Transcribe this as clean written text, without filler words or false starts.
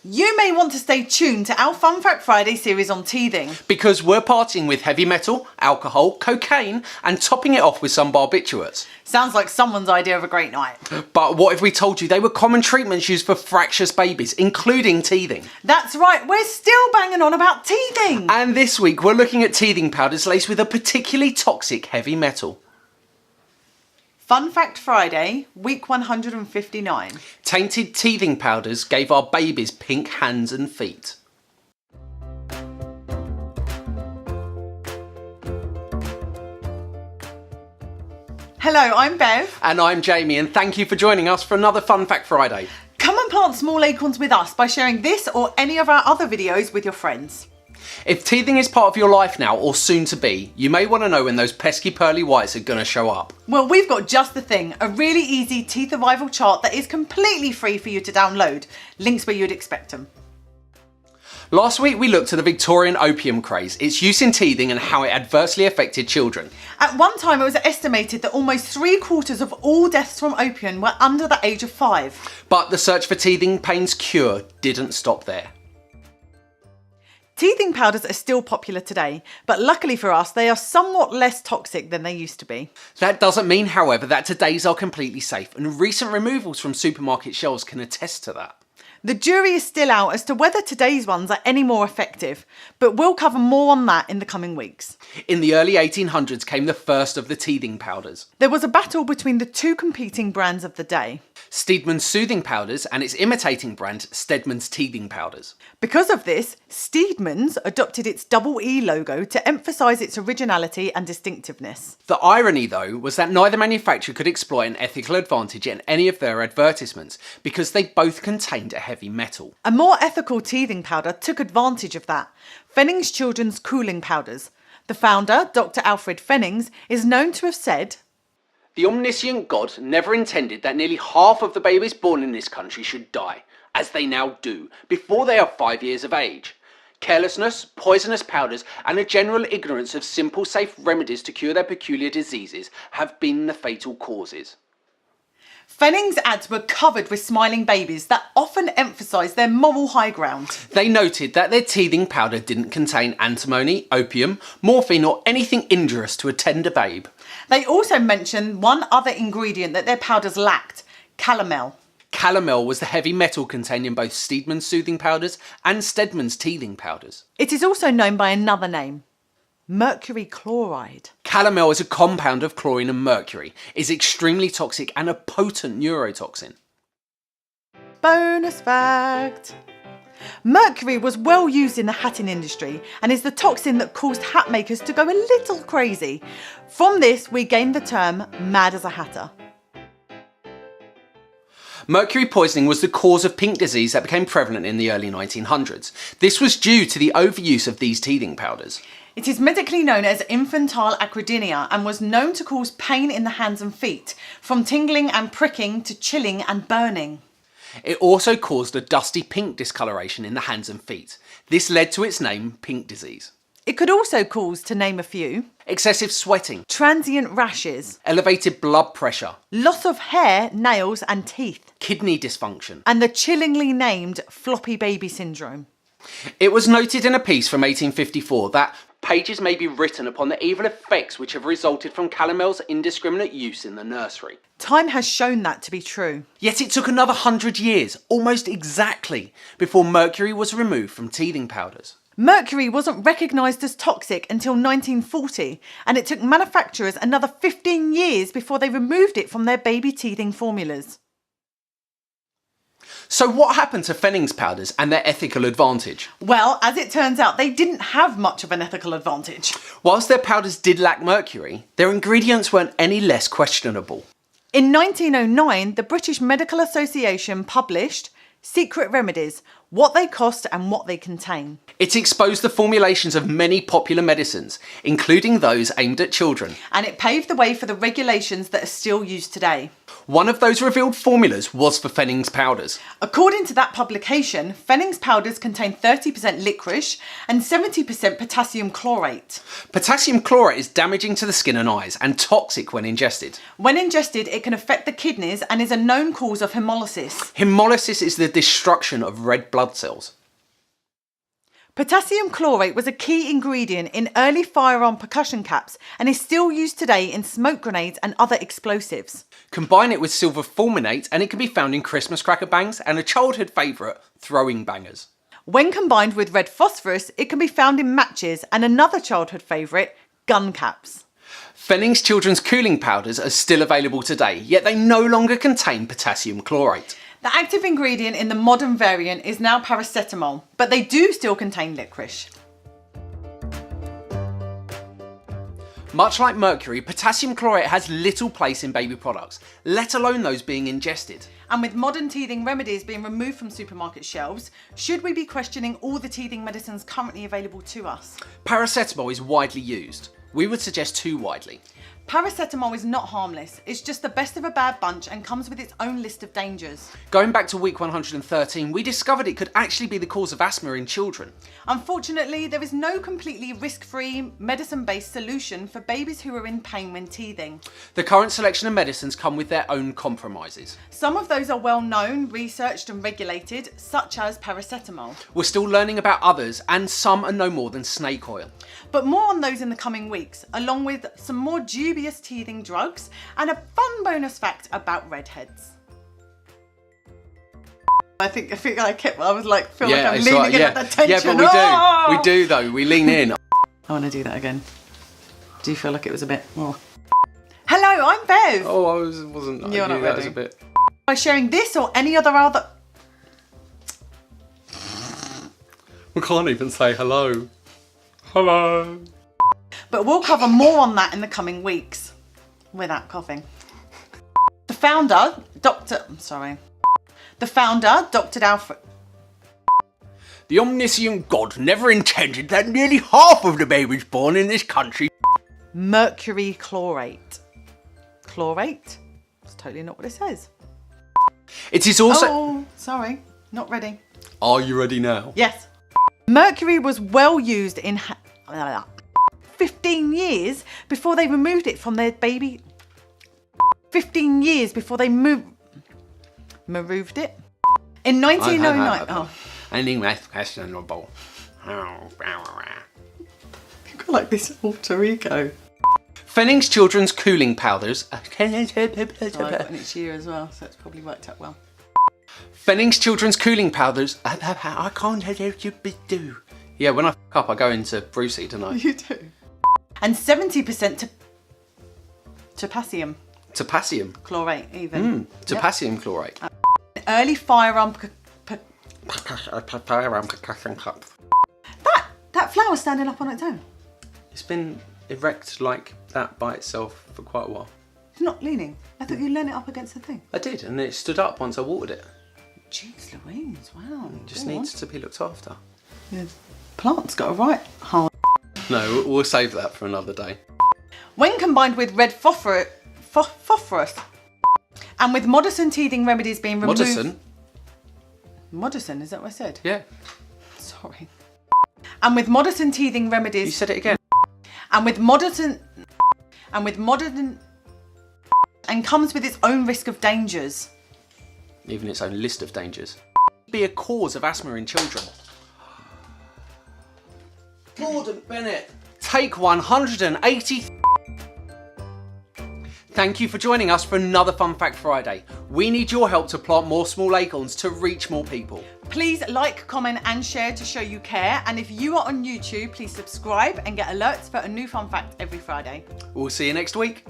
You may want to stay tuned to our Fun Fact Friday series on teething. Because we're partying with heavy metal, alcohol, cocaine, and topping it off with some barbiturates. Sounds like someone's idea of a great night. But what if we told you they were common treatments used for fractious babies, including teething? That's right, we're still banging on about teething. And this week we're looking at teething powders laced with a particularly toxic heavy metal. Fun Fact Friday, week 159. Tainted teething powders gave our babies pink hands and feet. Hello, I'm Bev. And I'm Jamie, and thank you for joining us for another Fun Fact Friday. Come and plant small acorns with us by sharing this or any of our other videos with your friends. If teething is part of your life now, or soon to be, you may want to know when those pesky pearly whites are going to show up. Well, we've got just the thing, a really easy teeth arrival chart that is completely free for you to download. Links where you'd expect them. Last week we looked at the Victorian opium craze, its use in teething and how it adversely affected children. At one time it was estimated that almost 3/4 of all deaths from opium were under the age of 5. But the search for teething pain's cure didn't stop there. Teething powders are still popular today, but luckily for us, they are somewhat less toxic than they used to be. That doesn't mean, however, that today's are completely safe, and recent removals from supermarket shelves can attest to that. The jury is still out as to whether today's ones are any more effective, but we'll cover more on that in the coming weeks. In the early 1800s came the first of the teething powders. There was a battle between the two competing brands of the day. Steedman's soothing powders and its imitating brand, Steedman's teething powders. Because of this, Steedman's adopted its double E logo to emphasise its originality and distinctiveness. The irony, though, was that neither manufacturer could exploit an ethical advantage in any of their advertisements because they both contained a heavy metal. A more ethical teething powder took advantage of that, Fennings Children's Cooling Powders. The founder, Dr. Alfred Fennings, is known to have said, "The omniscient God never intended that nearly half of the babies born in this country should die, as they now do, before they are 5 years of age. Carelessness, poisonous powders, and a general ignorance of simple, safe remedies to cure their peculiar diseases have been the fatal causes." Fennings' ads were covered with smiling babies that often emphasised their moral high ground. They noted that their teething powder didn't contain antimony, opium, morphine, or anything injurious to a tender babe. They also mentioned one other ingredient that their powders lacked, calomel. Calomel was the heavy metal contained in both Steedman's soothing powders and Steedman's teething powders. It is also known by another name, mercury chloride. Calomel is a compound of chlorine and mercury, is extremely toxic and a potent neurotoxin. Bonus fact. Mercury was well used in the hatting industry and is the toxin that caused hat makers to go a little crazy. From this, we gained the term mad as a hatter. Mercury poisoning was the cause of pink disease that became prevalent in the early 1900s. This was due to the overuse of these teething powders. It is medically known as infantile acrodynia and was known to cause pain in the hands and feet, from tingling and pricking to chilling and burning. It also caused a dusty pink discoloration in the hands and feet. This led to its name, pink disease. It could also cause, to name a few, excessive sweating, transient rashes, elevated blood pressure, loss of hair, nails and teeth, kidney dysfunction, and the chillingly named floppy baby syndrome. It was noted in a piece from 1854 that pages may be written upon the evil effects which have resulted from calomel's indiscriminate use in the nursery. Time has shown that to be true. Yet it took another 100 years, almost exactly, before mercury was removed from teething powders. Mercury wasn't recognised as toxic until 1940, and it took manufacturers another 15 years before they removed it from their baby teething formulas. So what happened to Fennings powders and their ethical advantage? Well, as it turns out, they didn't have much of an ethical advantage. Whilst their powders did lack mercury, their ingredients weren't any less questionable. In 1909, the British Medical Association published Secret Remedies, what they cost and what they contain. It exposed the formulations of many popular medicines, including those aimed at children. And it paved the way for the regulations that are still used today. One of those revealed formulas was for Fennings powders. According to that publication, Fennings powders contain 30% licorice and 70% potassium chlorate. Potassium chlorate is damaging to the skin and eyes and toxic when ingested. When ingested, it can affect the kidneys and is a known cause of hemolysis. Hemolysis is the destruction of red blood cells. Potassium chlorate was a key ingredient in early firearm percussion caps and is still used today in smoke grenades and other explosives. Combine it with silver fulminate and it can be found in Christmas cracker bangs and a childhood favourite, throwing bangers. When combined with red phosphorus, it can be found in matches and another childhood favourite, gun caps. Fennings children's cooling powders are still available today, yet they no longer contain potassium chlorate. The active ingredient in the modern variant is now paracetamol, but they do still contain licorice. Much like mercury, potassium chlorate has little place in baby products, let alone those being ingested. And with modern teething remedies being removed from supermarket shelves, should we be questioning all the teething medicines currently available to us? Paracetamol is widely used. We would suggest too widely. Paracetamol is not harmless, it's just the best of a bad bunch and comes with its own list of dangers. Going back to week 113, we discovered it could actually be the cause of asthma in children. Unfortunately, there is no completely risk-free, medicine-based solution for babies who are in pain when teething. The current selection of medicines come with their own compromises. Some of those are well known, researched and regulated, such as paracetamol. We're still learning about others, and some are no more than snake oil. But more on those in the coming weeks, along with some more dubious teething drugs and a fun bonus fact about redheads. I feel like I'm leaning in at the tension. Yeah, but we do though, we lean in. I want to do that again. Do you feel like it was a bit more? Hello, I'm Bev. Oh, I wasn't. You're not ready. That was a bit. By sharing this or any other. We can't even say hello. Hello. But we'll cover more on that in the coming weeks. Without coughing. The founder, Dr. Alfred. The omniscient God never intended that nearly half of the babies born in this country. Mercury chlorate. Chlorate? That's totally not what it says. It is also. Oh, sorry. Not ready. Are you ready now? Yes. Mercury was well used in 15 years before they removed it from their baby. 15 years before they moved it. In 1909. Oh. Anything less questionable. You've got like this alter ego. Fennings children's cooling powders. Oh, I've got an itchy ear as well, so it's probably worked out well. Fennings children's cooling powders. I can't help you but do. Yeah, when I fuck up, I go into Brucey, don't I? You do. And 70% potassium. Potassium. Chlorate, even. Potassium chlorate. Early firearm. That flower's standing up on its own. It's been erect like that by itself for quite a while. It's not leaning. I thought you leaned it up against the thing. I did, and it stood up once I watered it. Jeez Louise, wow. It just needs to be looked after. The plant's got a right hard. No, we'll save that for another day. When combined with red phosphorus and with modern teething remedies being removed. Modern, is that what I said? Yeah. Sorry. And with modern teething remedies. You said it again. And comes with its own risk of dangers. Even its own list of dangers. Be a cause of asthma in children. Gordon Bennett. Take 180. Thank you for joining us for another Fun Fact Friday. We need your help to plant more small acorns to reach more people. Please like, comment and share to show you care. And if you are on YouTube, please subscribe and get alerts for a new fun fact every Friday. We'll see you next week.